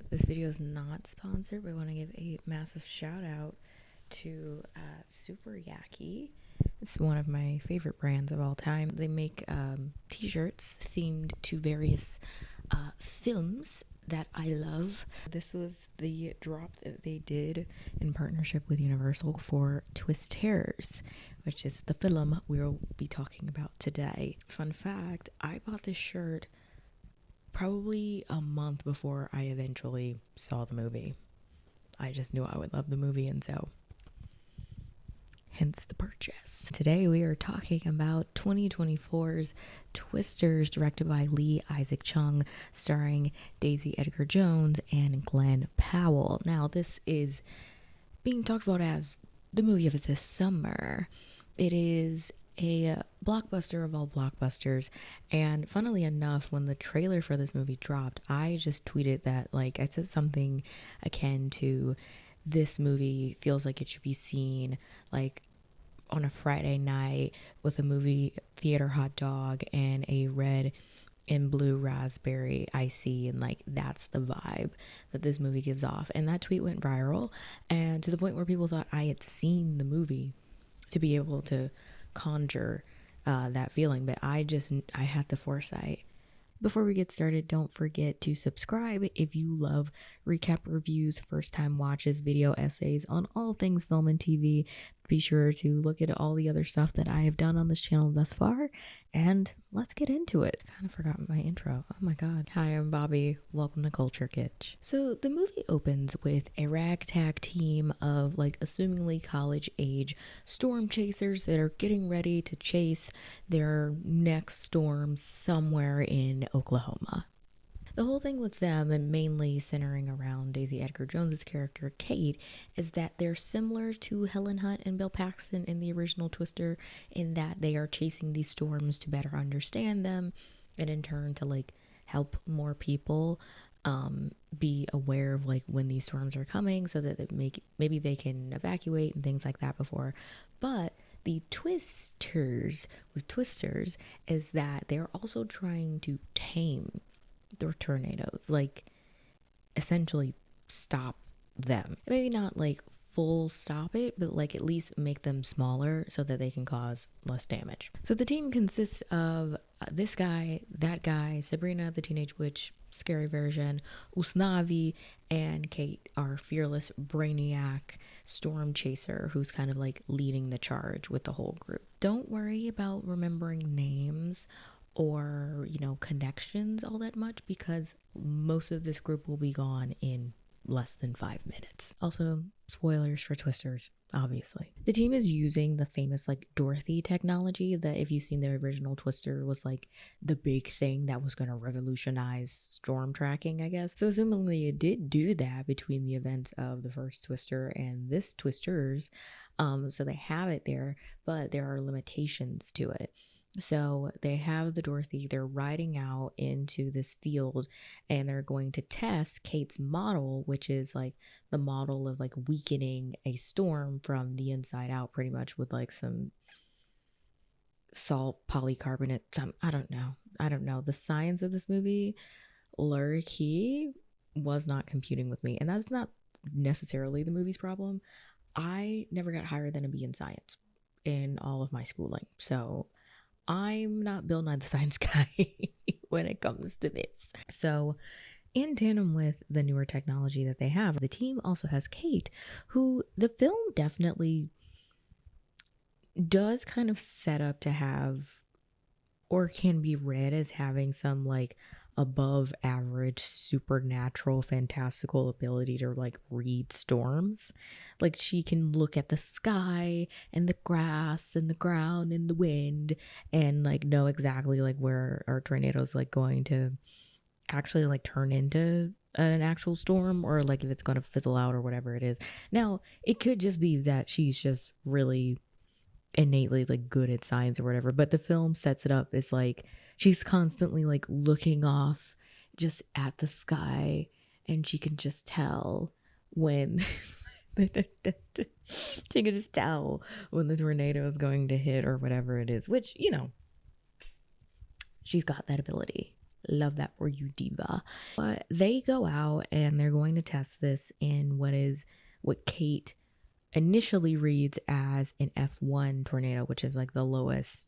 This video is not sponsored, but I want to give a massive shout out to Super Yaki. It's one of my favorite brands of all time. They make t-shirts themed to various films that I love. This was the drop that they did in partnership with Universal for Twisters, which is the film we'll be talking about today. Fun fact, I bought this shirt probably a month before I eventually saw the movie. I just knew I would love the movie, and so hence the purchase. Today we are talking about 2024's Twisters, directed by Lee Isaac Chung, starring Daisy Edgar-Jones and Glenn Powell. Now, this is being talked about as the movie of this summer. It is a blockbuster of all blockbusters, and funnily enough, when the trailer for this movie dropped, I just tweeted that, I said something akin to, this movie feels like it should be seen on a Friday night with a movie theater hot dog and a red and blue raspberry icy, and that's the vibe that this movie gives off. And that tweet went viral, and to the point where people thought I had seen the movie to be able to conjure that feeling, but I had the foresight. Before we get started, don't forget to subscribe if you love recap reviews, first time watches, video essays on all things film and TV. Be sure to look at all the other stuff that I have done on this channel thus far, and let's get into it. I kind of forgot my intro. Oh my god. Hi, I'm Bobby. Welcome to Culture Kitsch. So the movie opens with a ragtag team of assumingly college age storm chasers that are getting ready to chase their next storm somewhere in Oklahoma. The whole thing with them, and mainly centering around Daisy Edgar-Jones' character, Kate, is that they're similar to Helen Hunt and Bill Paxton in the original Twister, in that they are chasing these storms to better understand them, and in turn to help more people be aware of when these storms are coming, so that maybe they can evacuate and things like that before. But the Twisters is that they're also trying to tame the tornadoes, essentially stop them. Maybe not full stop it, but at least make them smaller so that they can cause less damage. So the team consists of this guy, that guy, Sabrina the Teenage Witch, scary version, Usnavi, and Kate, our fearless brainiac storm chaser, who's kind of leading the charge with the whole group. Don't worry about remembering names or connections all that much, because most of this group will be gone in less than 5 minutes. Also, spoilers for Twisters, obviously. The team is using the famous Dorothy technology that, if you've seen the original Twister, was the big thing that was going to revolutionize storm tracking, I guess. So assumingly it did do that between the events of the first Twister and this Twisters, so they have it there, but there are limitations to it. So they have the Dorothy, they're riding out into this field, and they're going to test Kate's model, which is the model of weakening a storm from the inside out, pretty much, with some salt polycarbonate. I don't know. The science of this movie, low-key, was not computing with me, and that's not necessarily the movie's problem. I never got higher than a B in science in all of my schooling, so I'm not Bill Nye the Science Guy when it comes to this. So in tandem with the newer technology that they have, the team also has Kate, who the film definitely does kind of set up to have, or can be read as having, some above average supernatural fantastical ability to read storms. She can look at the sky and the grass and the ground and the wind and know exactly where our tornadoes going to actually turn into an actual storm, or if it's going to fizzle out or whatever it is. Now, it could just be that she's just really innately good at science or whatever, but the film sets it up as she's constantly looking off just at the sky, and she can just tell when she can just tell when the tornado is going to hit or whatever it is, which she's got that ability. Love that for you, diva. But they go out and they're going to test this in what Kate initially reads as an F1 tornado, which is like the lowest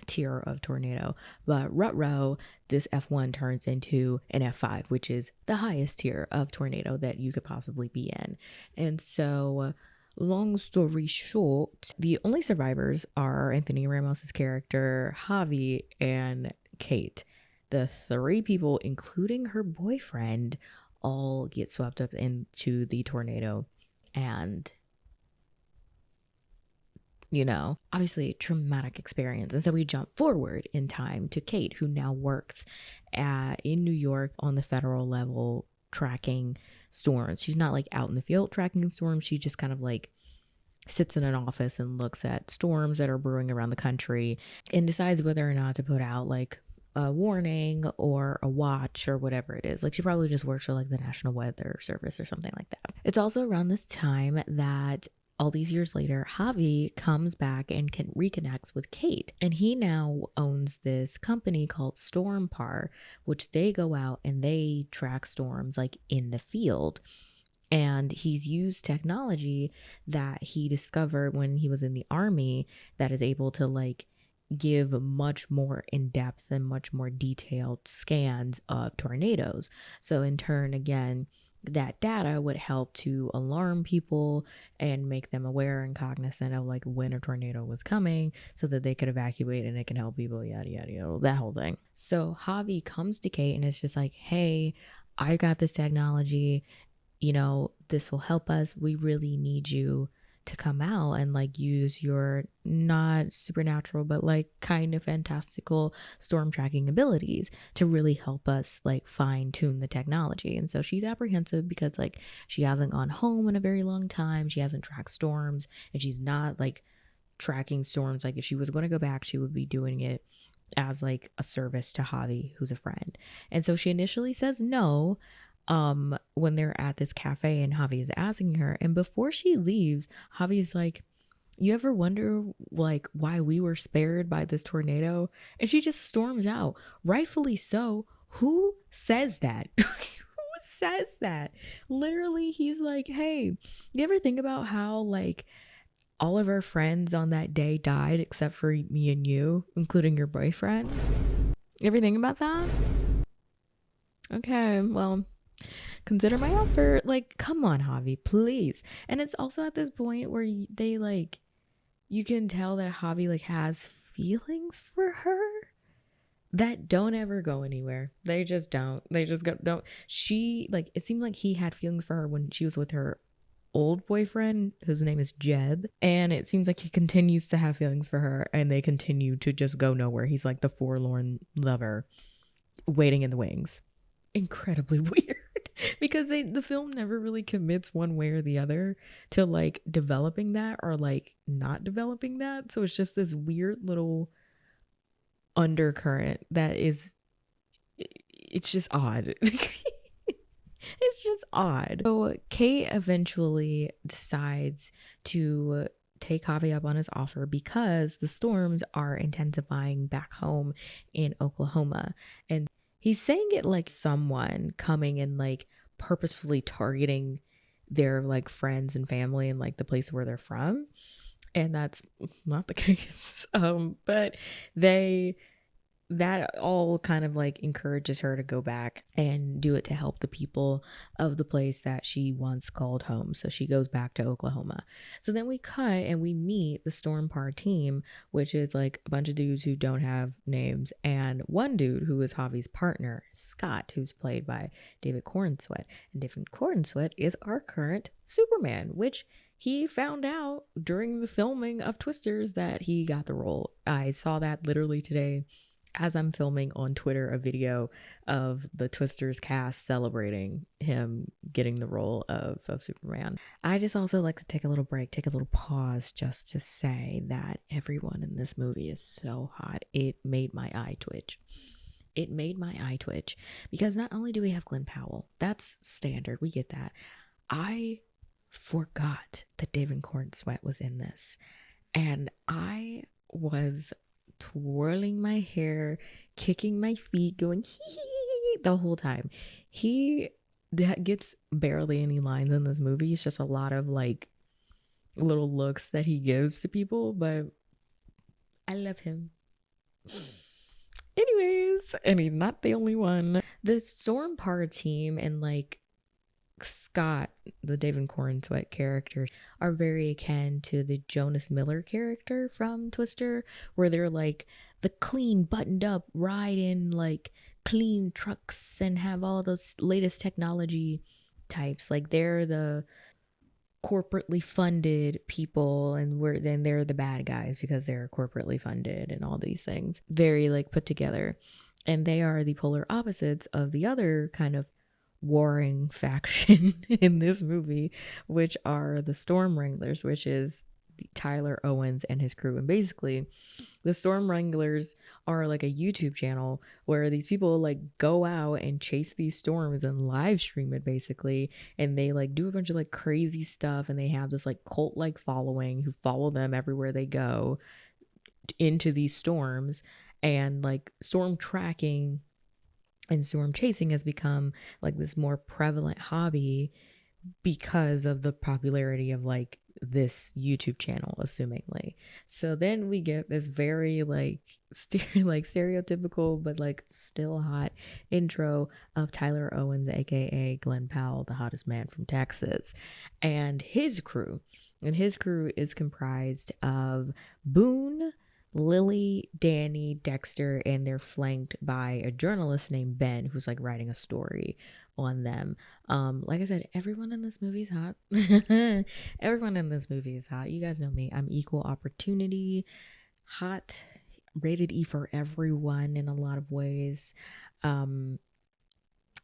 tier of tornado. But Rutro, this F1 turns into an F5, which is the highest tier of tornado that you could possibly be in. And so, long story short, the only survivors are Anthony Ramos's character, Javi, and Kate. The three people, including her boyfriend, all get swept up into the tornado. And obviously traumatic experience. And so we jump forward in time to Kate, who now works in New York on the federal level tracking storms. She's not like out in the field tracking storms. She just kind of like sits in an office and looks at storms that are brewing around the country and decides whether or not to put out like a warning or a watch or whatever it is. Like she probably just works for like the National Weather Service or something like that. It's also around this time that all these years later, Javi comes back and reconnects with Kate. And he now owns this company called Stormpar, which they go out and they track storms like in the field. And he's used technology that he discovered when he was in the army that is able to like give much more in-depth and much more detailed scans of tornadoes. So in turn, again, that data would help to alarm people and make them aware and cognizant of like when a tornado was coming so that they could evacuate and it can help people, yada, yada, yada, that whole thing. So Javi comes to Kate and it's just like, hey, I got this technology, this will help us. We really need you to come out and like use your not supernatural but like kind of fantastical storm tracking abilities to really help us like fine tune the technology. And so she's apprehensive because like she hasn't gone home in a very long time, she hasn't tracked storms, and she's not like tracking storms. Like if she was going to go back, she would be doing it as like a service to Javi, who's a friend. And so she initially says no when they're at this cafe and Javi is asking her, and before she leaves, Javi's like, you ever wonder like why we were spared by this tornado? And she just storms out, rightfully so. Who says that? Who says that? Literally, he's like, hey, you ever think about how like all of our friends on that day died except for me and you, including your boyfriend? You ever think about that? Okay, well, consider my offer. Like, come on, Javi, please. And it's also at this point where they like, you can tell that Javi like has feelings for her that don't ever go anywhere. They just don't. They just don't. She like, it seemed like he had feelings for her when she was with her old boyfriend, whose name is Jeb, and it seems like he continues to have feelings for her, and they continue to just go nowhere. He's like the forlorn lover waiting in the wings. Incredibly weird. Because the film never really commits one way or the other to like developing that or like not developing that. So it's just this weird little undercurrent that is, it's just odd. It's just odd. So Kate eventually decides to take Javi up on his offer because the storms are intensifying back home in Oklahoma. And he's saying it like someone coming and like purposefully targeting their like friends and family and like the place where they're from. And that's not the case. But that all kind of like encourages her to go back and do it to help the people of the place that she once called home. So she goes back to Oklahoma. So then we cut and we meet the Stormpar team, which is like a bunch of dudes who don't have names, and one dude who is Javi's partner, Scott, who's played by David Cornsweet. And David Cornsweet is our current Superman, which he found out during the filming of Twisters that he got the role. I saw that literally today as I'm filming on Twitter a video of the Twisters cast celebrating him getting the role of Superman. I just also like to take a little break, take a little pause just to say that everyone in this movie is so hot. It made my eye twitch. It made my eye twitch because not only do we have Glenn Powell, that's standard, we get that. I forgot that David Cornsweet was in this, and I was twirling my hair, kicking my feet, going hee hee the whole time. He that gets barely any lines in this movie. It's just a lot of like little looks that he gives to people, but I love him. Anyways, and he's not the only one. The Storm Par team and like Scott, the David Cornsweet character, are very akin to the Jonas Miller character from Twister, where they're like the clean, buttoned up, ride in like clean trucks and have all those latest technology types. Like they're the corporately funded people, and then they're the bad guys because they're corporately funded and all these things. Very like put together. And they are the polar opposites of the other kind of warring faction in this movie, which are the Storm Wranglers, which is Tyler Owens and his crew. And basically the Storm Wranglers are like a YouTube channel where these people like go out and chase these storms and live stream it basically, and they like do a bunch of like crazy stuff, and they have this like cult like following who follow them everywhere they go into these storms. And like storm tracking and storm chasing has become like this more prevalent hobby because of the popularity of like this YouTube channel, assumingly. So then we get this very like stereotypical but like still hot intro of Tyler Owens, aka Glenn Powell, the hottest man from Texas, and his crew. And his crew is comprised of Boone, Lily, Danny, Dexter, and they're flanked by a journalist named Ben who's like writing a story on them. Like I said, everyone in this movie is hot. Everyone in this movie is hot. You guys know me. I'm equal opportunity, hot, rated E for everyone in a lot of ways. And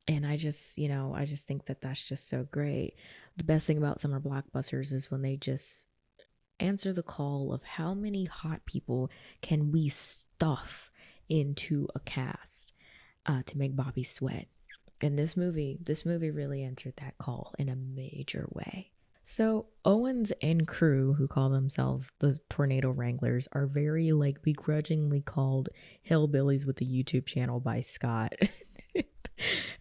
I just think that that's just so great. The best thing about summer blockbusters is when they just answer the call of how many hot people can we stuff into a cast to make Bobby sweat. And this movie really answered that call in a major way. So Owens and crew, who call themselves the Tornado Wranglers, are very like begrudgingly called hillbillies with the YouTube channel by Scott.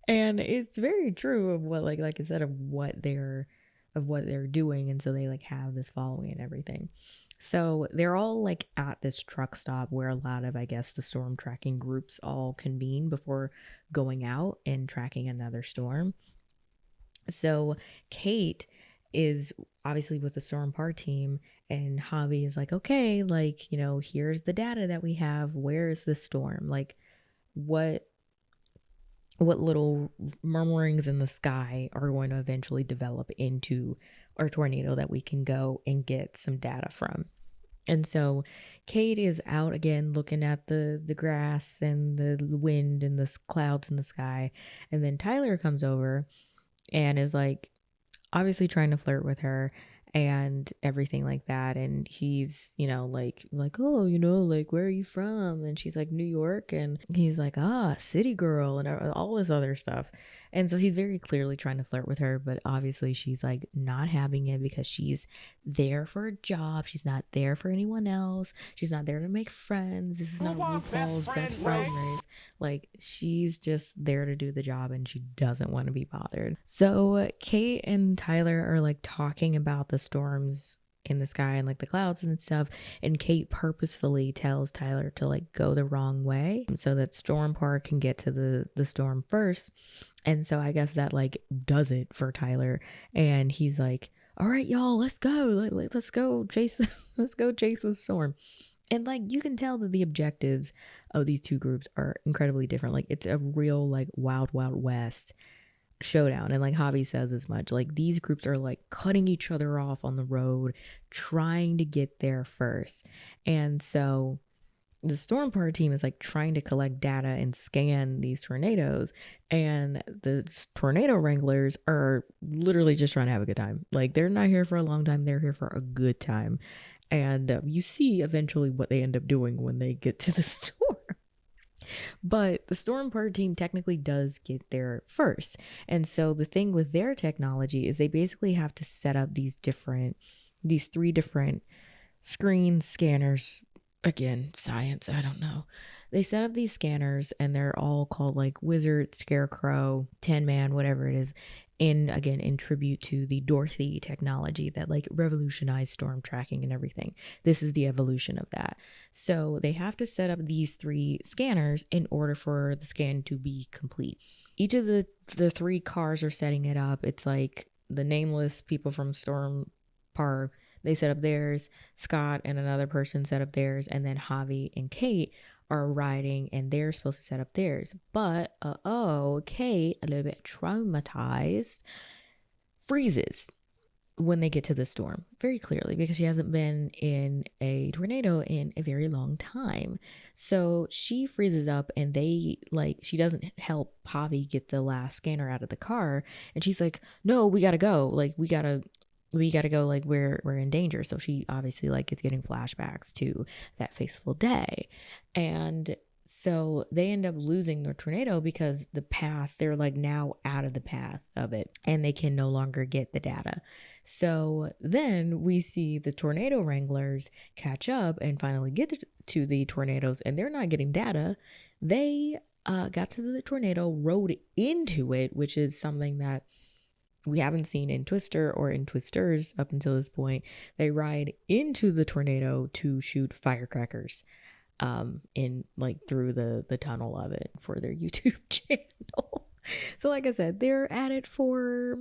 And it's very true of what like I said, of what they're doing. And so they like have this following and everything. So they're all like at this truck stop where a lot of, I guess, the storm tracking groups all convene before going out and tracking another storm. So Kate is obviously with the Storm Par team, and Javi is like, okay, like, here's the data that we have. Where is the storm? Like, what little murmurings in the sky are going to eventually develop into our tornado that we can go and get some data from. And so Kate is out again looking at the grass and the wind and the clouds in the sky. And then Tyler comes over and is like obviously trying to flirt with her and everything like that. And he's, like, oh, like, where are you from? And she's like, New York. And he's like, city girl, and all this other stuff. And so he's very clearly trying to flirt with her, but obviously she's like not having it because she's there for a job. She's not there for anyone else. She's not there to make friends. This is not RuPaul's best friend race. Like, she's just there to do the job and she doesn't want to be bothered. So Kate and Tyler are like talking about the storms in the sky and like the clouds and stuff, and Kate purposefully tells Tyler to like go the wrong way so that Storm Par can get to the storm first. And so I guess that like does it for Tyler, and he's like, all right, y'all, let's go, let's go chase the storm. And like you can tell that the objectives of these two groups are incredibly different. Like it's a real like wild west showdown, and like Javi says as much. Like these groups are like cutting each other off on the road, trying to get there first. And so the Storm Par team is like trying to collect data and scan these tornadoes, and the Tornado Wranglers are literally just trying to have a good time. Like they're not here for a long time, they're here for a good time. And you see eventually what they end up doing when they get to the storm. But the Storm Par team technically does get there first. And so the thing with their technology is they basically have to set up these three different screen scanners again, science, I don't know. They set up these scanners and they're all called like Wizard, Scarecrow, Tin Man, whatever it is. In tribute to the Dorothy technology that like revolutionized storm tracking and everything. This is the evolution of that. So they have to set up these 3 scanners in order for the scan to be complete. Each of the 3 cars are setting it up. It's like the nameless people from Storm Park, they set up theirs. Scott and another person set up theirs, and then Javi and Kate are riding and they're supposed to set up theirs. But Kate, a little bit traumatized, freezes when they get to the storm very clearly because she hasn't been in a tornado in a very long time. So she freezes up and she doesn't help Javi get the last scanner out of the car, and she's like, no, we gotta go, like we gotta go, like we're in danger. So she obviously like is getting flashbacks to that fateful day. And so they end up losing the tornado because the path, they're like now out of the path of it and they can no longer get the data. So then we see the tornado wranglers catch up and finally get to the tornadoes, and they're not getting data. They got to the tornado, rode into it, which is something that we haven't seen in Twister or in Twisters up until this point. They ride into the tornado to shoot firecrackers in like through the tunnel of it for their YouTube channel. So like I said, they're at it for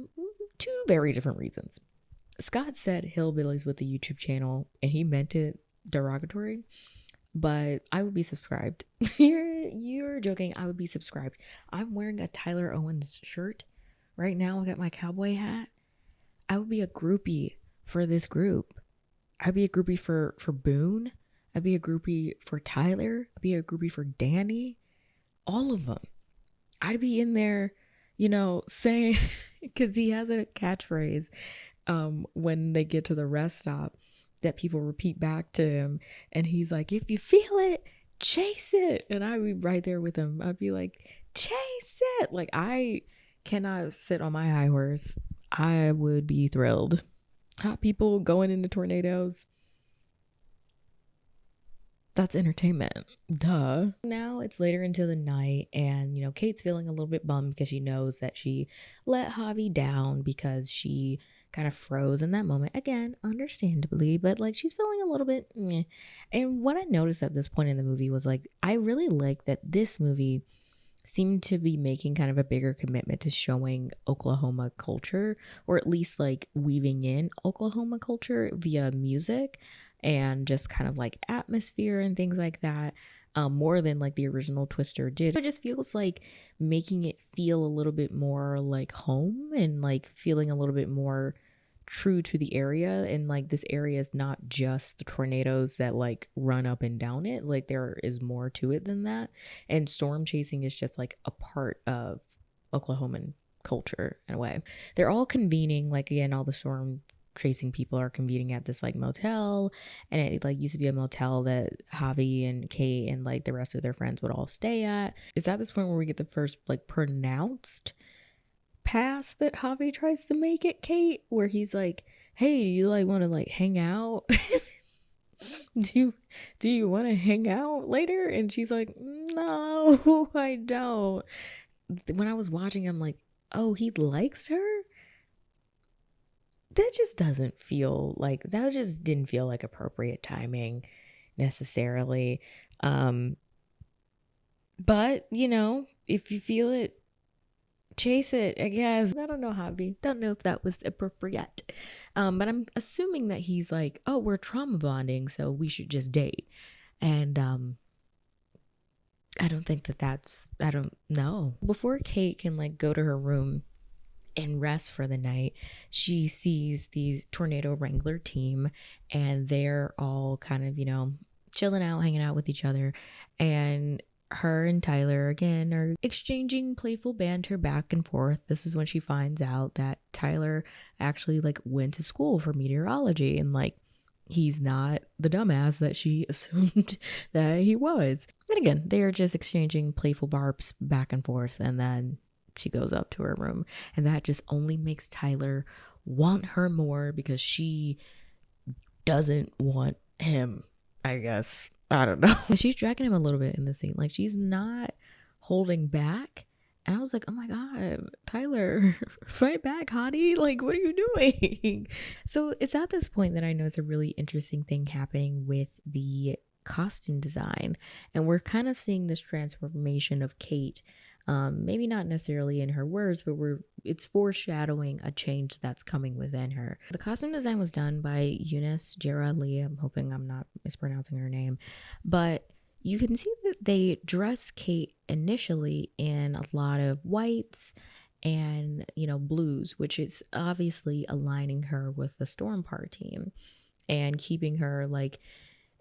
2 very different reasons. Scott said hillbillies with the YouTube channel and he meant it derogatory, but I would be subscribed. You're joking. I would be subscribed. I'm wearing a Tyler Owens shirt right now. I got my cowboy hat. I would be a groupie for this group. I'd be a groupie for Boone. I'd be a groupie for Tyler. I'd be a groupie for Danny. All of them. I'd be in there, saying, because he has a catchphrase when they get to the rest stop that people repeat back to him. And he's like, if you feel it, chase it. And I'd be right there with him. I'd be like, chase it. Like, I cannot sit on my high horse. I would be thrilled. Hot people going into tornadoes. That's entertainment. Duh. Now it's later into the night and, Kate's feeling a little bit bummed because she knows that she let Javi down because she kind of froze in that moment. Again, understandably, but like she's feeling a little bit meh. And what I noticed at this point in the movie was like, I really like that this movie seemed to be making kind of a bigger commitment to showing Oklahoma culture, or at least like weaving in Oklahoma culture via music and just kind of like atmosphere and things like that, more than like the original Twister did. It just feels like making it feel a little bit more like home and like feeling a little bit more true to the area. And like this area is not just the tornadoes that like run up and down it. Like there is more to it than that. And storm chasing is just like a part of Oklahoman culture in a way. They're all convening, like again, all the storm chasing people are convening at this like motel, and it like used to be a motel that Javi and Kate and like the rest of their friends would all stay at. It's at this point where we get the first like pronounced pass that Javi tries to make at Kate, where he's like, hey, do you like want to like hang out? do you want to hang out later? And she's like, no, I don't. When I was watching, I'm like, oh, he likes her? That just doesn't feel like, that just didn't feel like appropriate timing necessarily. But if you feel it, chase it, I guess. I don't know, Javi. Don't know if that was appropriate. But I'm assuming that he's like, oh, we're trauma bonding, so we should just date. And I don't think I don't know. Before Kate can like go to her room and rest for the night, she sees the tornado wrangler team, and they're all kind of chilling out, hanging out with each other, and her and Tyler again are exchanging playful banter back and forth. This is when she finds out that Tyler actually like went to school for meteorology, and like he's not the dumbass that she assumed that he was. And again, they're just exchanging playful barbs back and forth, and then she goes up to her room, and that just only makes Tyler want her more because she doesn't want him, I guess. I don't know. She's dragging him a little bit in the scene. Like, she's not holding back. And I was like, oh my God, Tyler, fight back, hottie. Like, what are you doing? So it's at this point that I know it's a really interesting thing happening with the costume design. And we're kind of seeing this transformation of Kate. Maybe not necessarily in her words, but it's foreshadowing a change that's coming within her. The costume design was done by Eunice Jera Lee. I'm hoping I'm not mispronouncing her name, but you can see that they dress Kate initially in a lot of whites and, blues, which is obviously aligning her with the Stormpar team and keeping her like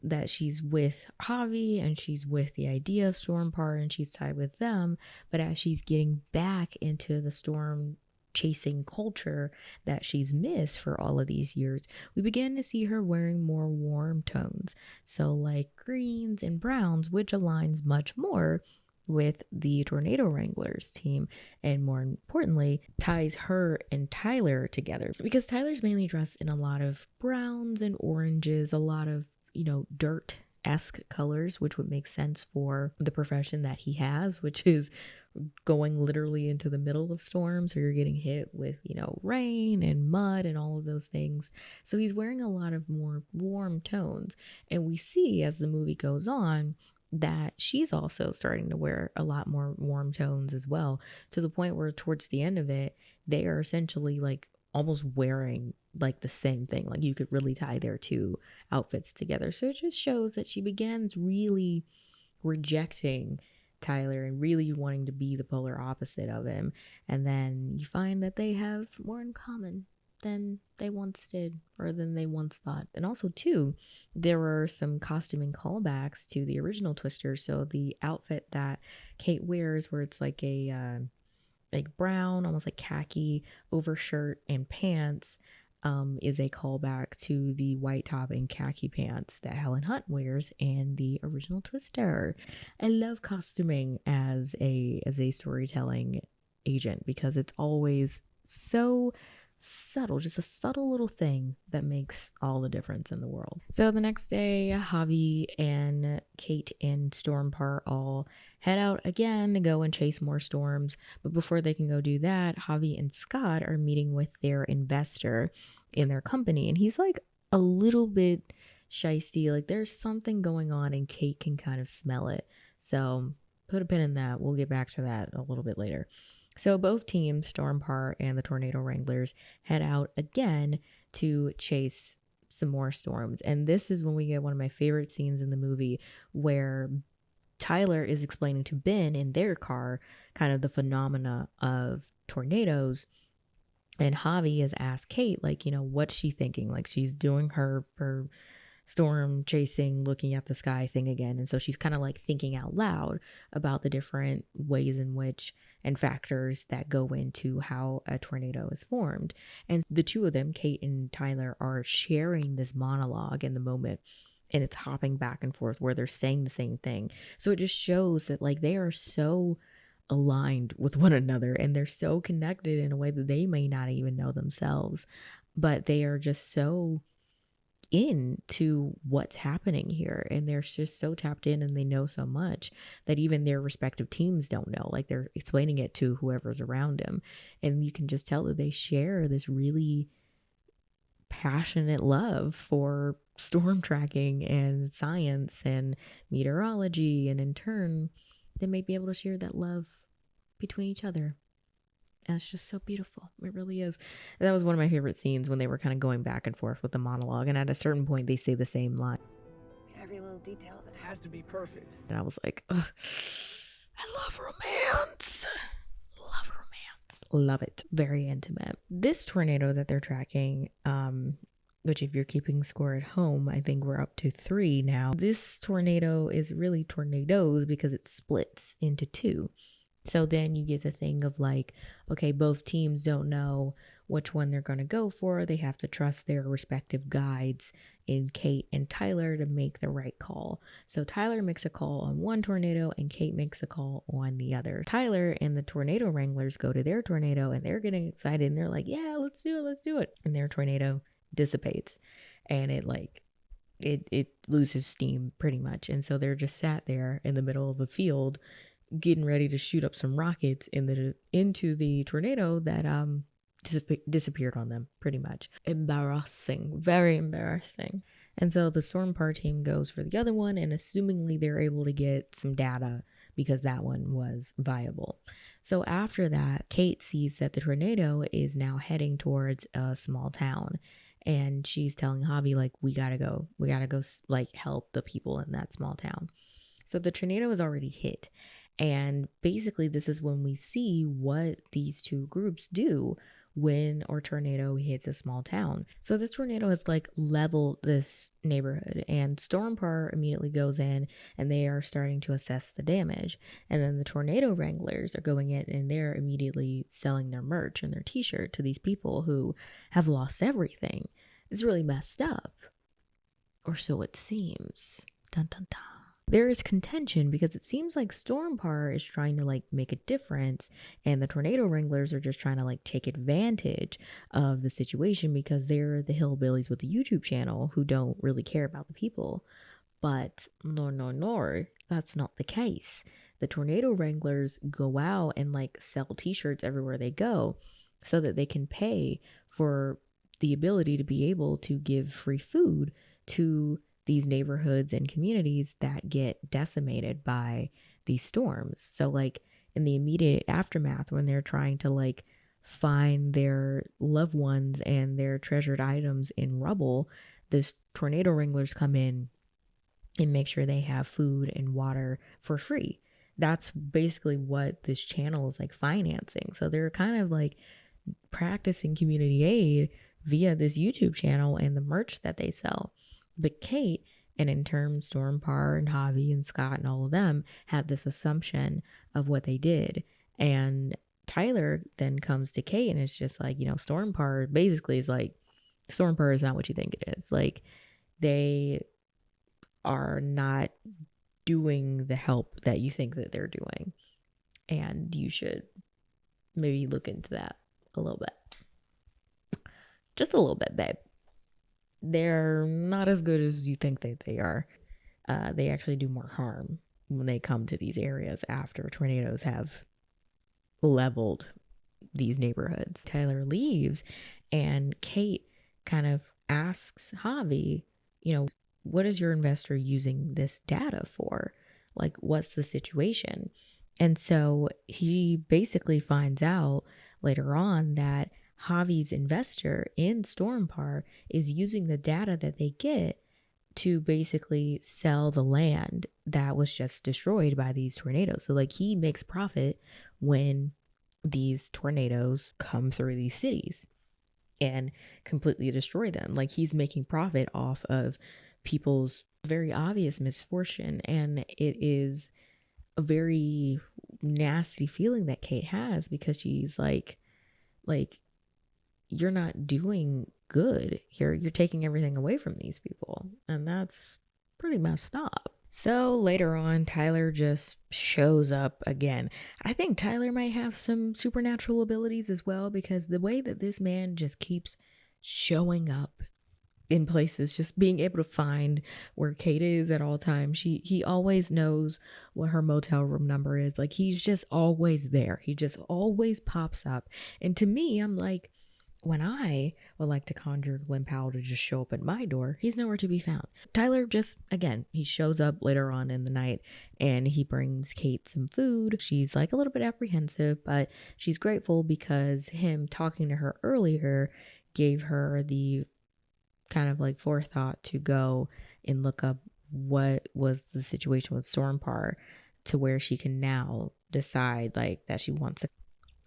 that she's with Javi and she's with the idea of Stormpar and she's tied with them. But as she's getting back into the storm chasing culture that she's missed for all of these years, we begin to see her wearing more warm tones. So like greens and browns, which aligns much more with the Tornado Wranglers team, and more importantly, ties her and Tyler together, because Tyler's mainly dressed in a lot of browns and oranges, a lot of dirt-esque colors, which would make sense for the profession that he has, which is going literally into the middle of storms, or you're getting hit with rain and mud and all of those things. So he's wearing a lot of more warm tones, and we see as the movie goes on that she's also starting to wear a lot more warm tones as well, to the point where towards the end of it, they are essentially like almost wearing like the same thing. Like you could really tie their two outfits together. So it just shows that she begins really rejecting Tyler and really wanting to be the polar opposite of him. And then you find that they have more in common than they once did, or than they once thought. And also too, there were some costuming callbacks to the original Twister. So the outfit that Kate wears, where it's like a like brown, almost like khaki overshirt and pants, is a callback to the white top and khaki pants that Helen Hunt wears in the original Twister. I love costuming as a storytelling agent, because it's always so subtle, just a subtle little thing that makes all the difference in the world. So the next day, Javi and Kate and Stormpar all head out again to go and chase more storms. But before they can go do that, Javi and Scott are meeting with their investor in their company, and he's like a little bit shisty. Like there's something going on, and Kate can kind of smell it. So put a pin in that. We'll get back to that a little bit later. So both teams, Stormpar and the Tornado Wranglers, head out again to chase some more storms. And this is when we get one of my favorite scenes in the movie, where Tyler is explaining to Ben in their car kind of the phenomena of tornadoes. And Javi has asked Kate, like, what's she thinking? Like, she's doing her storm chasing, looking at the sky thing again. And so she's kind of like thinking out loud about the different ways in which and factors that go into how a tornado is formed. And the two of them, Kate and Tyler, are sharing this monologue in the moment, and it's hopping back and forth where they're saying the same thing. So it just shows that like they are so aligned with one another, and they're so connected in a way that they may not even know themselves, but they are just so into what's happening here, and they're just so tapped in, and they know so much that even their respective teams don't know. Like they're explaining it to whoever's around them, and you can just tell that they share this really passionate love for storm tracking and science and meteorology, and in turn they may be able to share that love between each other. And it's just so beautiful. It really is. That was one of my favorite scenes, when they were kind of going back and forth with the monologue. And at a certain point, they say the same line. Every little detail that has to be perfect. And I was like, ugh, I love romance. Love romance. Love it. Very intimate. This tornado that they're tracking, which if you're keeping score at home, I think we're up to 3 now. This tornado is really tornadoes because it splits into 2. So then you get the thing of like, okay, both teams don't know which one they're going to go for. They have to trust their respective guides in Kate and Tyler to make the right call. So Tyler makes a call on one tornado and Kate makes a call on the other. Tyler and the Tornado Wranglers go to their tornado, and they're getting excited, and they're like, yeah, let's do it. And their tornado dissipates, and it like it loses steam pretty much. And so they're just sat there in the middle of a field getting ready to shoot up some rockets into the tornado that disappeared on them pretty much. Embarrassing, very embarrassing. And so the storm par team goes for the other one, and assumingly they're able to get some data because that one was viable. So after that, Kate sees that the tornado is now heading towards a small town, and she's telling Javi, like, we gotta go like help the people in that small town. So the tornado is already hit, and basically this is when we see what these two groups do when a tornado hits a small town. So this tornado has like leveled this neighborhood, and Stormpar immediately goes in and they are starting to assess the damage. And then the tornado wranglers are going in and they're immediately selling their merch and their t-shirt to these people who have lost everything. It's really messed up. Or so it seems. Dun dun dun. There is contention because it seems like Stormpar is trying to like make a difference, and the tornado wranglers are just trying to like take advantage of the situation because they're the hillbillies with the YouTube channel who don't really care about the people. But no, that's not the case. The tornado wranglers go out and like sell t-shirts everywhere they go so that they can pay for the ability to be able to give free food to these neighborhoods and communities that get decimated by these storms. So like in the immediate aftermath, when they're trying to like find their loved ones and their treasured items in rubble, the tornado wranglers come in and make sure they have food and water for free. That's basically what this channel is like financing. So they're kind of like practicing community aid via this YouTube channel and the merch that they sell. But Kate, and in turn Stormpar and Javi and Scott and all of them, had this assumption of what they did. And Tyler then comes to Kate and it's just like, Stormpar basically is like, Stormpar is not what you think it is. Like, they are not doing the help that you think that they're doing. And you should maybe look into that a little bit. Just a little bit, babe. They're not as good as you think that they are. They actually do more harm when they come to these areas after tornadoes have leveled these neighborhoods. Tyler leaves and Kate kind of asks Javi, what is your investor using this data for? Like, what's the situation? And so he basically finds out later on that Javi's investor in Stormpar is using the data that they get to basically sell the land that was just destroyed by these tornadoes. So like he makes profit when these tornadoes come through these cities and completely destroy them. Like he's making profit off of people's very obvious misfortune. And it is a very nasty feeling that Kate has because she's like, you're not doing good here. You're taking everything away from these people. And that's pretty messed up. So later on, Tyler just shows up again. I think Tyler might have some supernatural abilities as well, because the way that this man just keeps showing up in places, just being able to find where Kate is at all times. He always knows what her motel room number is. Like he's just always there. He just always pops up. And to me, I'm like, when I would like to conjure Glenn Powell to just show up at my door, he's nowhere to be found. Tyler just, again, he shows up later on in the night and he brings Kate some food. She's like a little bit apprehensive, but she's grateful because him talking to her earlier gave her the kind of like forethought to go and look up what was the situation with Stormpar to where she can now decide like that she wants to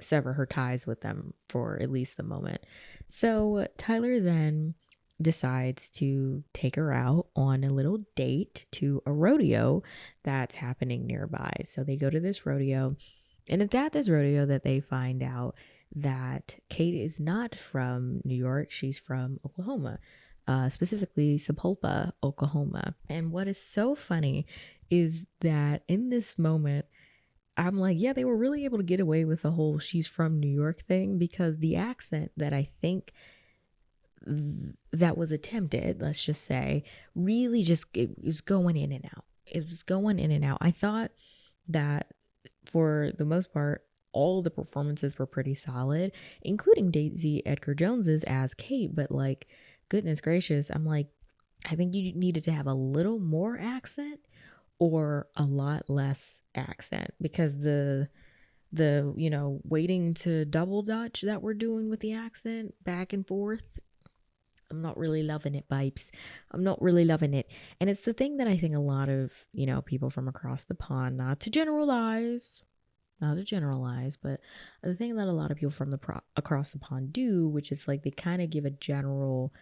sever her ties with them for at least the moment. So Tyler then decides to take her out on a little date to a rodeo that's happening nearby. So they go to this rodeo, and it's at this rodeo that they find out that Kate is not from New York. She's from Oklahoma, specifically Sapulpa, Oklahoma. And what is so funny is that in this moment, I'm like, yeah, they were really able to get away with the whole she's from New York thing, because the accent that I think that was attempted, let's just say, really just it was going in and out. It was going in and out. I thought that for the most part, all the performances were pretty solid, including Daisy Edgar Jones's as Kate. But like, goodness gracious, I'm like, I think you needed to have a little more accent or a lot less accent, because the waiting to double dutch that we're doing with the accent back and forth, I'm not really loving it, Pipes. I'm not really loving it. And it's the thing that I think a lot of, people from across the pond, not to generalize, but the thing that a lot of people from across the pond do, which is like they kind of give a general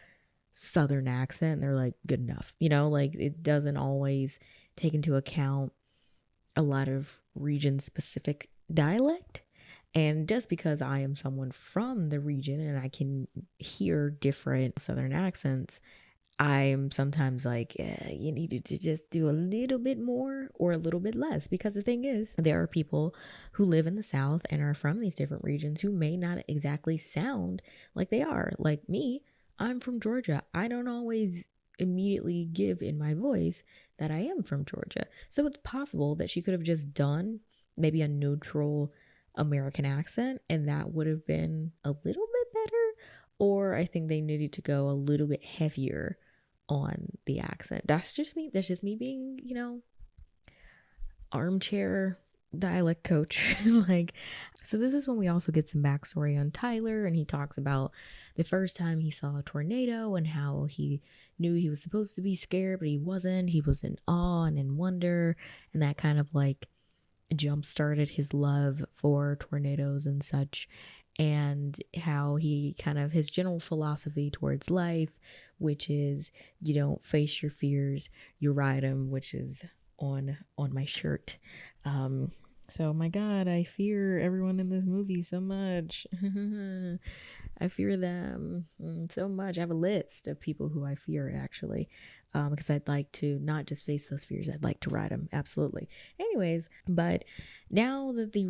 southern accent and they're like, good enough. Like it doesn't always take into account a lot of region specific dialect. And just because I am someone from the region and I can hear different southern accents, I'm sometimes like, you needed to just do a little bit more or a little bit less. Because the thing is, there are people who live in the South and are from these different regions who may not exactly sound like they are. Like me, I'm from Georgia. I don't always immediately give in my voice that I am from Georgia. So it's possible that she could have just done maybe a neutral American accent and that would have been a little bit better. Or I think they needed to go a little bit heavier on the accent. That's just me being, armchair dialect coach. Like, so this is when we also get some backstory on Tyler, and he talks about the first time he saw a tornado and how he knew he was supposed to be scared, but he wasn't. He was in awe and in wonder, and that kind of like jump started his love for tornadoes and such, and how he kind of his general philosophy towards life, which is you don't face your fears, you ride them, which is on my shirt. So my God, I fear everyone in this movie so much. I fear them so much. I have a list of people who I fear, actually, because I'd like to not just face those fears, I'd like to ride them. Absolutely. Anyways, but now that their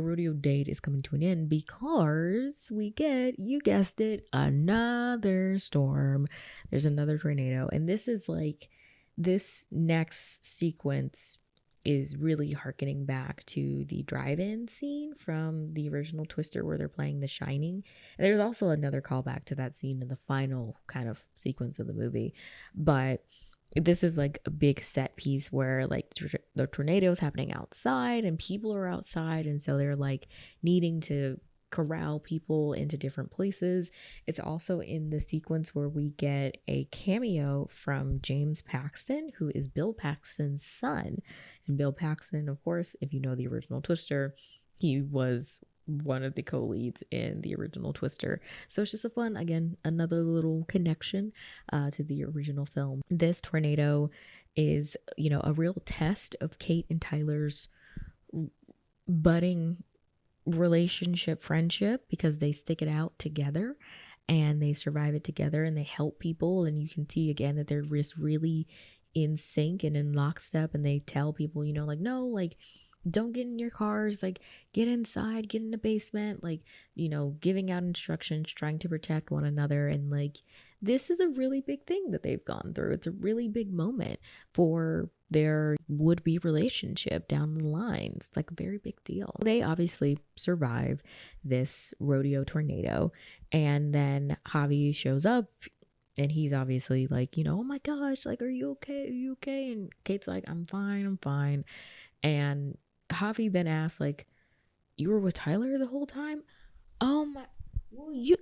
rodeo date is coming to an end, because we get, you guessed it, another storm. There's another tornado. And this is like, this next sequence is really harkening back to the drive-in scene from the original Twister where they're playing The Shining. And there's also another callback to that scene in the final kind of sequence of the movie. But this is like a big set piece where like the tornado's happening outside and people are outside. And so they're like needing to corral people into different places. It's also in the sequence where we get a cameo from James Paxton, who is Bill Paxton's son. And Bill Paxton, of course, if you know the original Twister, he was one of the co-leads in the original Twister. So it's just a fun, again, another little connection to the original film. This tornado is, a real test of Kate and Tyler's budding friendship, because they stick it out together and they survive it together and they help people. And you can see again that they're just really in sync and in lockstep, and they tell people, like, no, like, don't get in your cars, like, get inside, get in the basement, like, giving out instructions, trying to protect one another. And like, this is a really big thing that they've gone through. It's a really big moment for their would-be relationship down the line. It's like a very big deal. They obviously survive this rodeo tornado, and then Javi shows up and he's obviously like, oh my gosh, like, are you okay? Are you okay? And Kate's like, I'm fine. And Javi then asks, like, you were with Tyler the whole time? Oh my,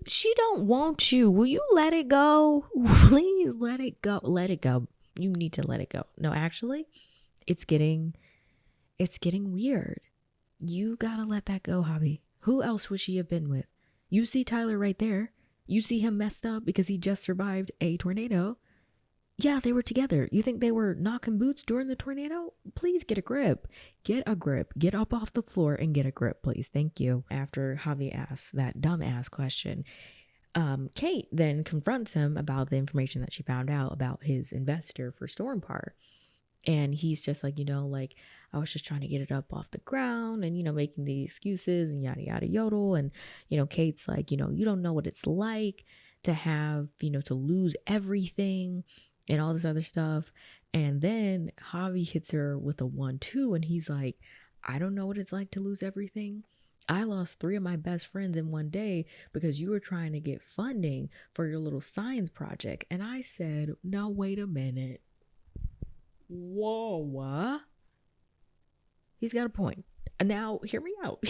she don't want you. Will you let it go? Please let it go. Let it go. You need to let it go. No, actually, it's getting weird. You gotta let that go, Javi. Who else would she have been with? You see Tyler right there. You see him messed up because he just survived a tornado. Yeah, they were together. You think they were knocking boots during the tornado? Please get a grip. Get a grip. Get up off the floor and get a grip, please. Thank you. After Javi asks that dumbass question, Kate then confronts him about the information that she found out about his investor for Storm Park. And he's just like, like, I was just trying to get it up off the ground and, making the excuses and yada, yada, yodel. And, Kate's like, you don't know what it's like to have, to lose everything and all this other stuff. And then Javi hits her with a 1-2, and he's like, I don't know what it's like to lose everything. I lost 3 of my best friends in one day because you were trying to get funding for your little science project. And I said, now wait a minute. Whoa, what? He's got a point. Now, hear me out.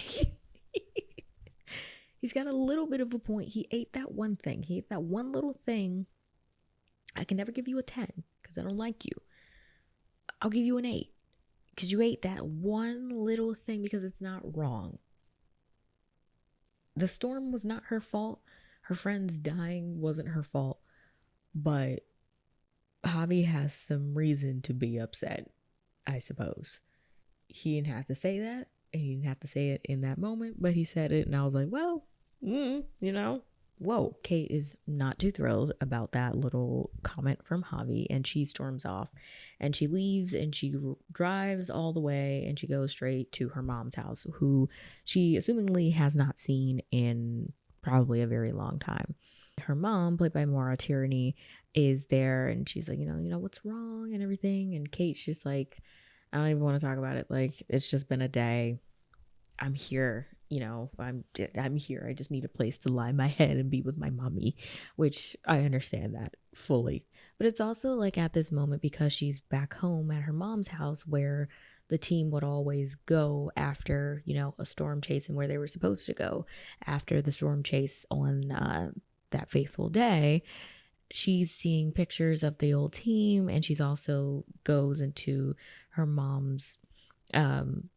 He's got a little bit of a point. He ate that one thing. He ate that one little thing. I can never give you a 10 because I don't like you. I'll give you an 8 because you ate that one little thing because it's not wrong. The storm was not her fault. Her friends dying wasn't her fault. But Javi has some reason to be upset, I suppose. He didn't have to say that, and he didn't have to say it in that moment, but he said it, and I was like, well, whoa. Kate is not too thrilled about that little comment from Javi, and she storms off, and she leaves, and she drives all the way, and she goes straight to her mom's house, who she assumingly has not seen in probably a very long time. Her mom, played by Maura Tierney, is there, and she's like, what's wrong and everything, and Kate's just like, I don't even want to talk about it. Like, it's just been a day. I'm here, I'm here. I just need a place to lie my head and be with my mommy, which I understand that fully. But it's also like at this moment, because she's back home at her mom's house where the team would always go after, a storm chase, and where they were supposed to go after the storm chase on that fateful day. She's seeing pictures of the old team, and she's also goes into her mom's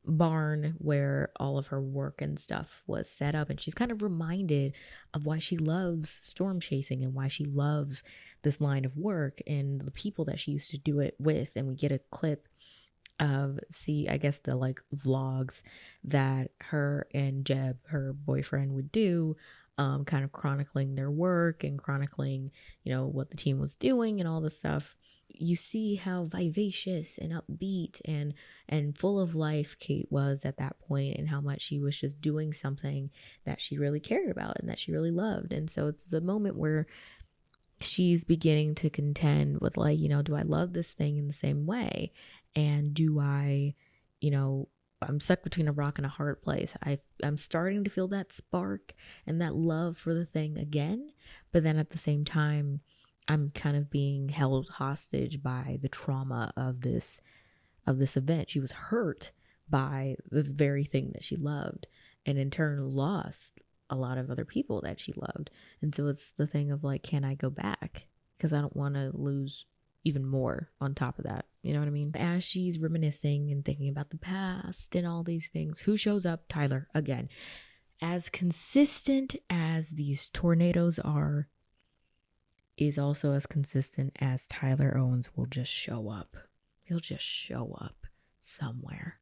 barn where all of her work and stuff was set up, and she's kind of reminded of why she loves storm chasing and why she loves this line of work and the people that she used to do it with. And we get a clip of the like vlogs that her and Jeb, her boyfriend, would do, kind of chronicling their work and chronicling what the team was doing and all this stuff. You see how vivacious and upbeat and full of life Kate was at that point, and how much she was just doing something that she really cared about and that she really loved. And so it's the moment where she's beginning to contend with, like, do I love this thing in the same way? And do I, I'm stuck between a rock and a hard place. I'm starting to feel that spark and that love for the thing again. But then at the same time, I'm kind of being held hostage by the trauma of this event. She was hurt by the very thing that she loved, and in turn lost a lot of other people that she loved. And so it's the thing of like, can I go back? Because I don't want to lose even more on top of that. You know what I mean? As she's reminiscing and thinking about the past and all these things, who shows up? Tyler again. As consistent as these tornadoes are, is also as consistent as Tyler Owens will just show up. He'll just show up somewhere.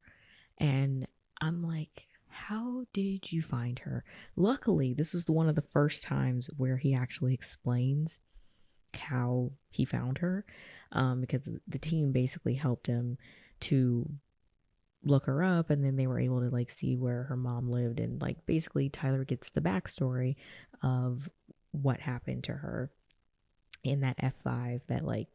And I'm like, how did you find her? Luckily, this was one of the first times where he actually explains how he found her, because the team basically helped him to look her up, and then they were able to like see where her mom lived, and like basically Tyler gets the backstory of what happened to her in that F5 that like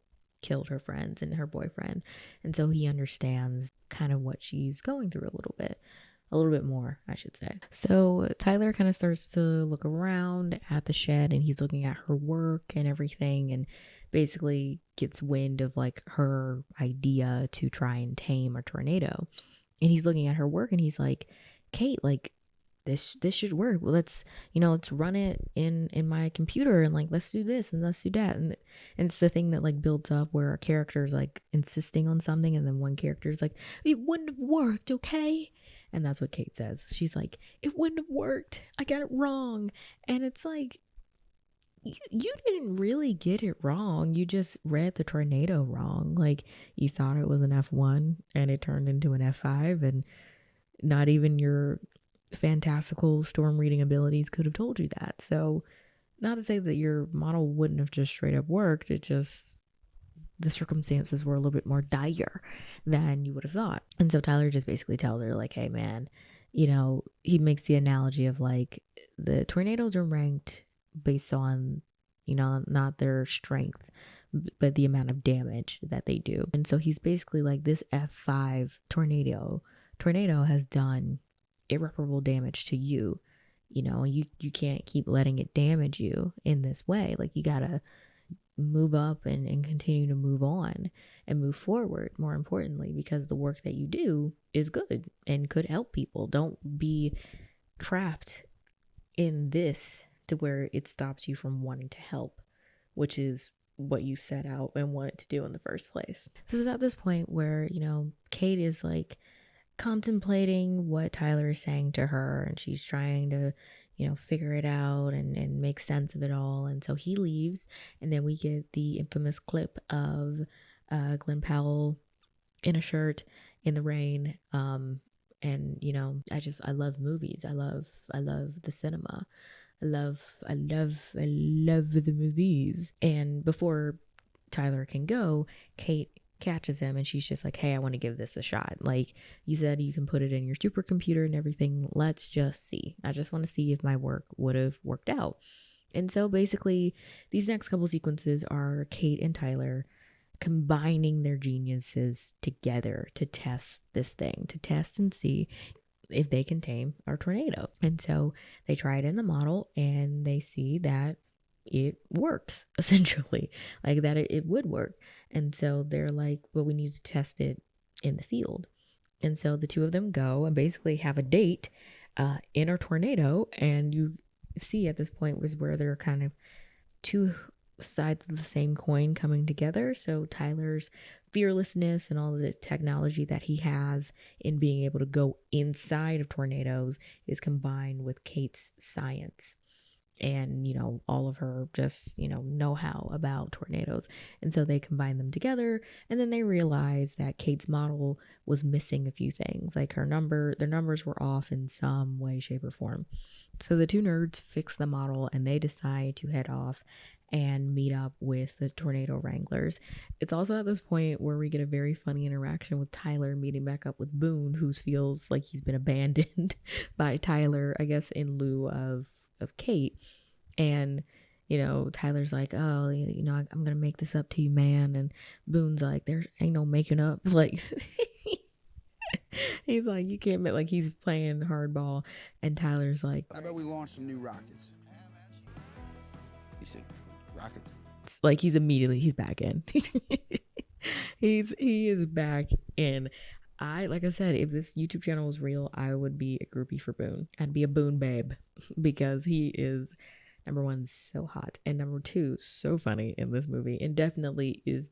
killed her friends and her boyfriend. And so he understands kind of what she's going through a little bit more, I should say. So Tyler kind of starts to look around at the shed, and he's looking at her work and everything, and basically gets wind of like her idea to try and tame a tornado. And he's looking at her work, and he's like, Kate, like, this should work. Well, let's run it in my computer, and like, let's do this and let's do that. And it's the thing that like builds up where a character is like insisting on something, and then one character is like, it wouldn't have worked, okay? And that's what Kate says. She's like, it wouldn't have worked. I got it wrong. And it's like, you didn't really get it wrong. You just read the tornado wrong. Like, you thought it was an F1 and it turned into an F5, and not even your fantastical storm reading abilities could have told you that. So not to say that your model wouldn't have just straight up worked, it just, the circumstances were a little bit more dire than you would have thought. And so Tyler just basically tells her like, hey man, he makes the analogy of like, the tornadoes are ranked based on not their strength, but the amount of damage that they do. And so he's basically like, this F5 tornado has done irreparable damage to you. You can't keep letting it damage you in this way. Like, you gotta move up and continue to move on and move forward, more importantly, because the work that you do is good and could help people. Don't be trapped in this to where it stops you from wanting to help, which is what you set out and wanted to do in the first place. So it's at this point where, Kate is like contemplating what Tyler is saying to her, and she's trying to, figure it out and make sense of it all. And so he leaves, and then we get the infamous clip of Glenn Powell in a shirt in the rain. And I love movies. I love the cinema. I love the movies. And before Tyler can go, Kate catches him, and she's just like, hey, I want to give this a shot. Like, you said you can put it in your supercomputer and everything. Let's just see. I just want to see if my work would have worked out. And so basically, these next couple sequences are Kate and Tyler combining their geniuses together to test this thing, to test and see if they can tame our tornado. And so they try it in the model, and they see that it works, essentially, like that it would work. And so they're like, well, we need to test it in the field. And so the two of them go and basically have a date in a tornado. And you see at this point was where they're kind of two sides of the same coin coming together. So Tyler's fearlessness and all the technology that he has in being able to go inside of tornadoes is combined with Kate's science and all of her just know-how about tornadoes. And so they combine them together, and then they realize that Kate's model was missing a few things, like their numbers were off in some way, shape, or form. So the two nerds fix the model, and they decide to head off and meet up with the tornado wranglers. It's also at this point where we get a very funny interaction with Tyler meeting back up with Boone, who feels like he's been abandoned by Tyler, I guess, in lieu of Kate. And Tyler's like, oh, I'm gonna make this up to you, man. And Boone's like, there ain't no making up. Like, he's like, you can't, like, he's playing hardball. And Tyler's like, how about we launch some new rockets? You said rockets? It's like he's back in. he is back in. Like I said, if this YouTube channel was real, I would be a groupie for Boone. I'd be a Boone babe, because he is, number one, so hot, and number two, so funny in this movie, and definitely is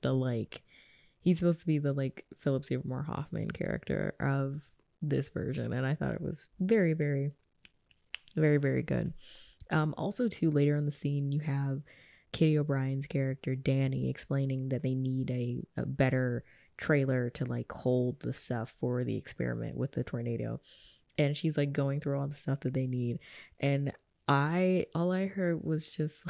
he's supposed to be the Philip Seymour Hoffman character of this version, and I thought it was very, very, very, very good. Also, too, later in the scene, you have Kitty O'Brien's character Danny explaining that they need a better trailer to hold the stuff for the experiment with the tornado, and she's going through all the stuff that they need, and all I heard was just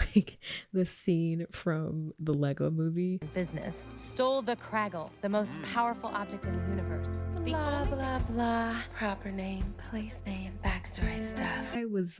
the scene from the Lego movie. Business stole the Craggle, the most powerful object in the universe. Blah blah blah. Proper name, place name, backstory stuff. I was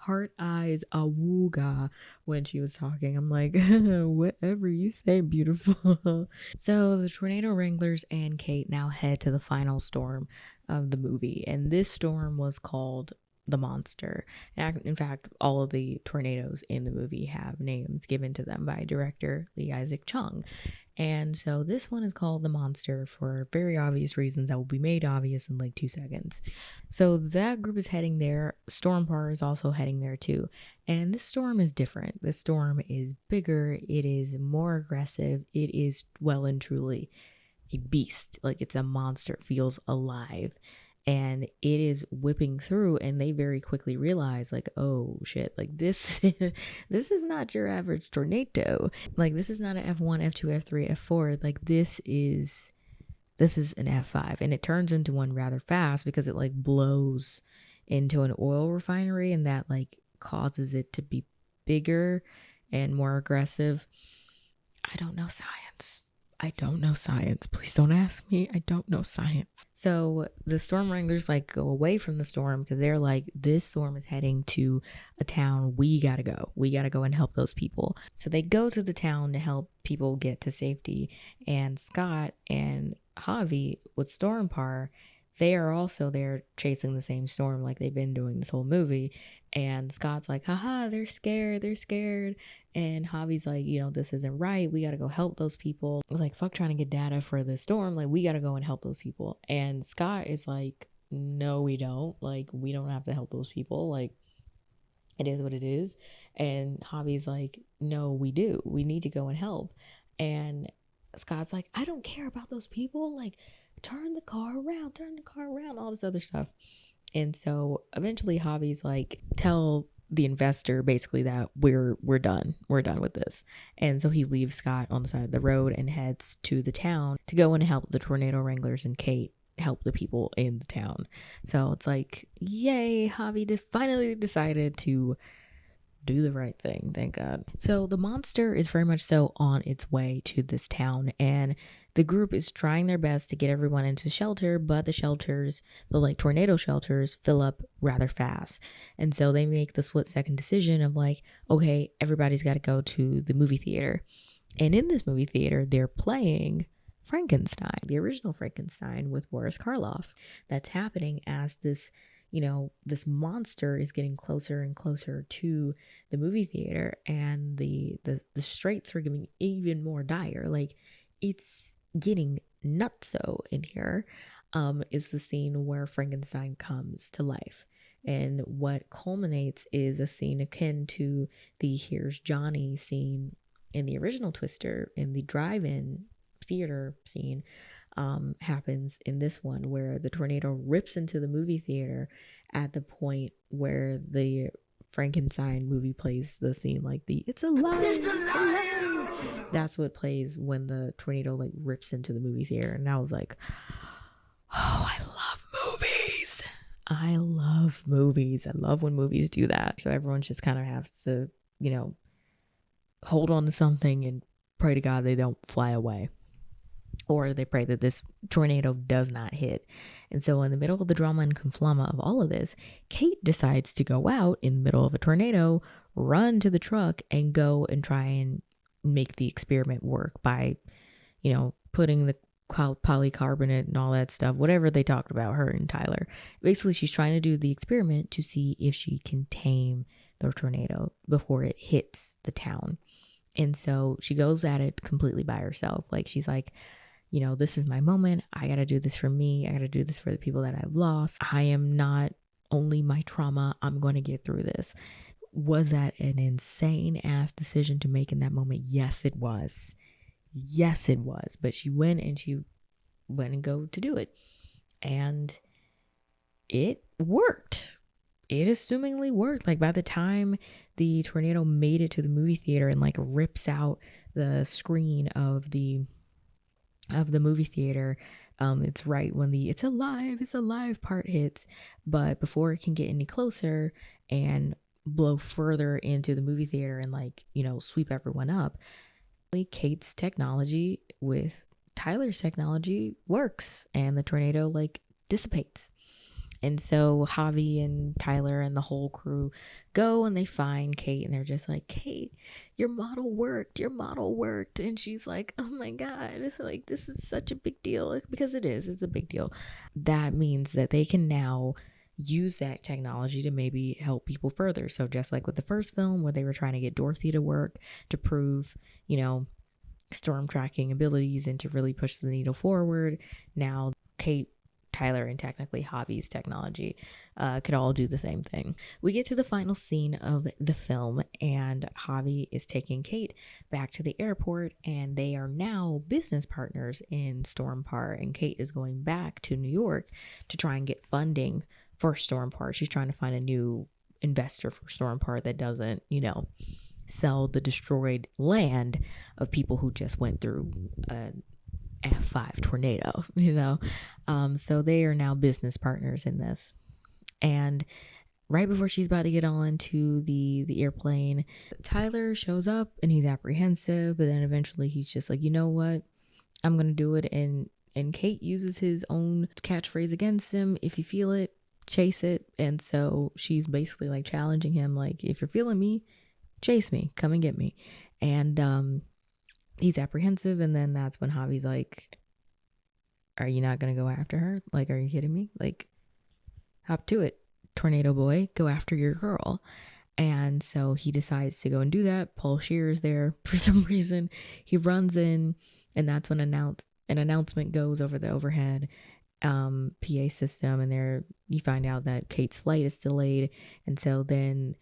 heart eyes awooga when she was talking. I'm like, whatever you say, beautiful. So the tornado wranglers and Kate now head to the final storm of the movie, and this storm was called the Monster. In fact, all of the tornadoes in the movie have names given to them by director Lee Isaac Chung. And so this one is called the Monster for very obvious reasons that will be made obvious in 2 seconds. So that group is heading there. Stormpar is also heading there too. And this storm is different. This storm is bigger. It is more aggressive. It is well and truly a beast. It's a monster. It feels alive. And it is whipping through, and they very quickly realize, oh shit, this this is not your average tornado. This is not an F1, F2, F3, F4. This is an F5, and it turns into one rather fast because it blows into an oil refinery, and that causes it to be bigger and more aggressive. I don't know science. I don't know science. Please don't ask me. I don't know science. So the storm wranglers like go away from the storm because they're like, this storm is heading to a town. We gotta go. We gotta go and help those people. So they go to the town to help people get to safety. And Scott and Javi with Stormpar, they are also there chasing the same storm like they've been doing this whole movie. And Scott's like, haha, they're scared. And Javi's like, this isn't right. We got to go help those people. Like, fuck trying to get data for the storm. Like, we got to go and help those people. And Scott is like, no, we don't. Like, we don't have to help those people. Like, it is what it is. And Javi's like, no, we do. We need to go and help. And Scott's like, I don't care about those people. Like, turn the car around, all this other stuff. And so eventually Javi's like, tell the investor basically that we're done with this. And so he leaves Scott on the side of the road and heads to the town to go and help the tornado wranglers and Kate help the people in the town. So it's like, yay, Javi finally decided to do the right thing, thank God. So the monster is very much so on its way to this town, and the group is trying their best to get everyone into shelter, but the shelters, the like tornado shelters, fill up rather fast. And so they make the split-second decision of like, okay, everybody's got to go to the movie theater. And in this movie theater, they're playing Frankenstein, the original Frankenstein with Boris Karloff. That's happening as this monster is getting closer and closer to the movie theater, and the straits are getting even more dire. Like, it's getting nutso in here. Is the scene where Frankenstein comes to life, and what culminates is a scene akin to the Here's Johnny scene in the original Twister, in the drive-in theater scene. Happens in this one, where the tornado rips into the movie theater at the point where the Frankenstein movie plays the scene, like the it's alive. That's what plays when the tornado like rips into the movie theater. And I was like, oh, I love movies. I love when movies do that. So everyone just kind of has to, hold on to something and pray to God they don't fly away. Or they pray that this tornado does not hit. And so in the middle of the drama and conflama of all of this, Kate decides to go out in the middle of a tornado, run to the truck, and go and try and make the experiment work by, putting the polycarbonate and all that stuff, whatever they talked about, her and Tyler. Basically, she's trying to do the experiment to see if she can tame the tornado before it hits the town. And so she goes at it completely by herself. Like, she's like, this is my moment. I got to do this for me. I got to do this for the people that I've lost. I am not only my trauma. I'm going to get through this. Was that an insane ass decision to make in that moment? Yes, it was. But she went and go to do it. And it worked. It assumingly worked. Like, by the time the tornado made it to the movie theater and like rips out the screen of the movie theater, it's right when the it's alive part hits. But before it can get any closer and blow further into the movie theater and like, sweep everyone up, Kate's technology with Tyler's technology works, and the tornado like dissipates. And so Javi and Tyler and the whole crew go and they find Kate, and they're just like, Kate, your model worked. And she's like, oh my God, like, this is such a big deal, because it's a big deal. That means that they can now use that technology to maybe help people further. So just like with the first film where they were trying to get Dorothy to work to prove, storm tracking abilities and to really push the needle forward, now Kate, Tyler, and technically Javi's technology could all do the same thing. We get to the final scene of the film, and Javi is taking Kate back to the airport, and they are now business partners in Stormpar, and Kate is going back to New York to try and get funding for Stormpar. She's trying to find a new investor for Stormpar that doesn't, sell the destroyed land of people who just went through an F5 tornado, so they are now business partners in this. And right before she's about to get on to the airplane, Tyler shows up and he's apprehensive, but then eventually he's just like, you know what, I'm gonna do it. And Kate uses his own catchphrase against him: if you feel it, chase it. And so she's basically like challenging him, like, if you're feeling me, chase me, come and get me. And he's apprehensive, and then that's when Javi's like, are you not gonna go after her? Like, are you kidding me? Like, hop to it, tornado boy, go after your girl. And so he decides to go and do that. Paul Shear's there for some reason. He runs in, and that's when an announcement goes over the overhead PA system, and there you find out that Kate's flight is delayed. And so then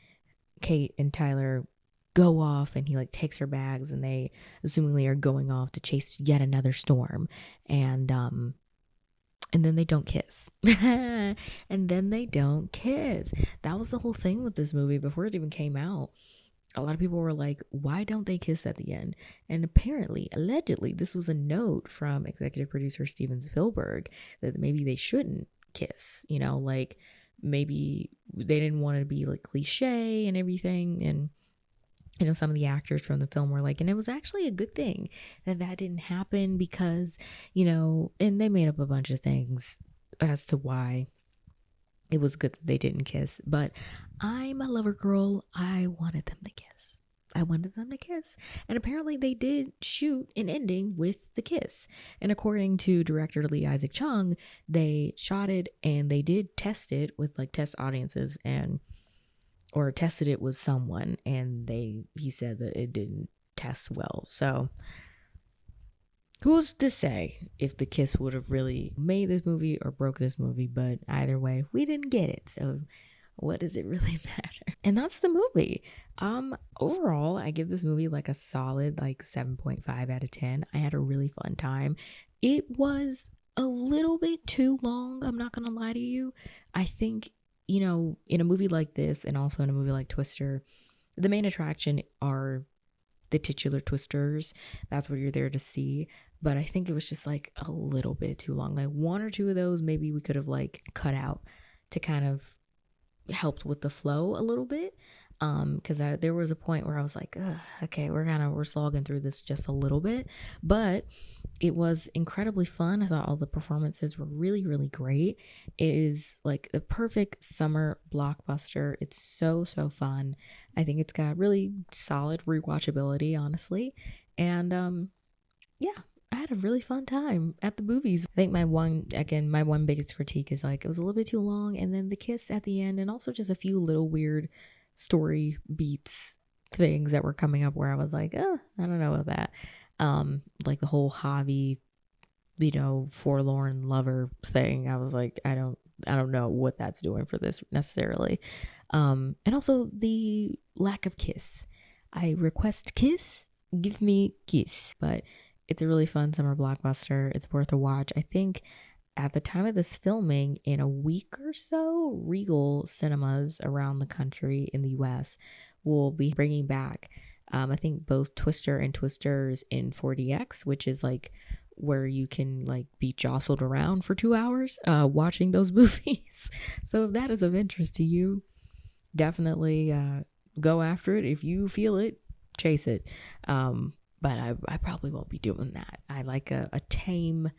Kate and Tyler go off, and he like takes her bags, and they assumingly are going off to chase yet another storm. And then they don't kiss. And then they don't kiss. That was the whole thing with this movie before it even came out. A lot of people were like, why don't they kiss at the end? And apparently, allegedly, this was a note from executive producer Steven Spielberg that maybe they shouldn't kiss. You know, like maybe they didn't want it to be like cliche and everything. And you know, some of the actors from the film were like, and it was actually a good thing that didn't happen because, you know, and they made up a bunch of things as to why it was good that they didn't kiss. But I'm a lover girl. I wanted them to kiss. And apparently they did shoot an ending with the kiss. And according to director Lee Isaac Chung, they shot it and they did test it with like test audiences or tested it with someone, and he said that it didn't test well. So who's to say if the kiss would have really made this movie or broke this movie? But either way, we didn't get it, so what does it really matter? And that's the movie. Overall, I give this movie like a solid like 7.5 out of 10. I had a really fun time. It was a little bit too long, I'm not gonna lie to you. I think, you know, in a movie like this, and also in a movie like Twister, the main attraction are the titular twisters. That's what you're there to see. But I think it was just like a little bit too long. Like one or two of those maybe we could have like cut out to kind of helped with the flow a little bit. Because there was a point where I was like, okay, we're slogging through this just a little bit. But it was incredibly fun. I thought all the performances were really, really great. It is like the perfect summer blockbuster. It's so fun. I think it's got really solid rewatchability, honestly. And yeah, I had a really fun time at the movies. I think my one biggest critique is like it was a little bit too long, and then the kiss at the end, and also just a few little weird story beats things that were coming up where I was like, I don't know about that. Like the whole Javi, you know, forlorn lover thing. I was like, I don't know what that's doing for this necessarily. And also the lack of kiss. I request kiss, give me kiss. But it's a really fun summer blockbuster. It's worth a watch. I think at the time of this filming, in a week or so, Regal cinemas around the country in the US will be bringing back, I think, both Twister and Twisters in 4DX, which is like where you can like be jostled around for 2 hours watching those movies. So if that is of interest to you, definitely go after it. If you feel it, chase it. But I probably won't be doing that. I like a tame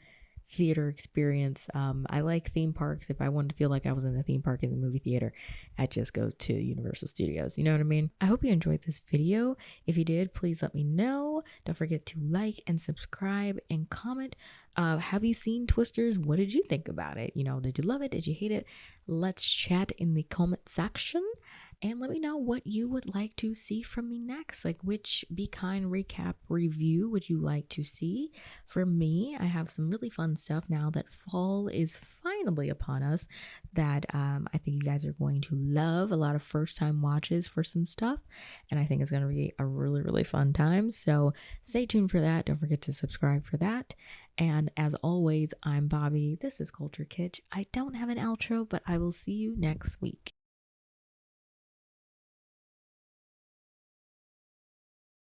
theater experience. I like theme parks. If I wanted to feel like I was in the theme park in the movie theater, I'd just go to Universal Studios. You know what I mean? I hope you enjoyed this video. If you did, please let me know. Don't forget to like and subscribe and comment. Have you seen Twisters? What did you think about it? You know, did you love it? Did you hate it? Let's chat in the comment section. And let me know what you would like to see from me next. Like, which Be Kind recap review would you like to see? For me, I have some really fun stuff now that fall is finally upon us that I think you guys are going to love. A lot of first-time watches for some stuff. And I think it's going to be a really, really fun time. So stay tuned for that. Don't forget to subscribe for that. And as always, I'm Bobby. This is Culture Kitsch. I don't have an outro, but I will see you next week.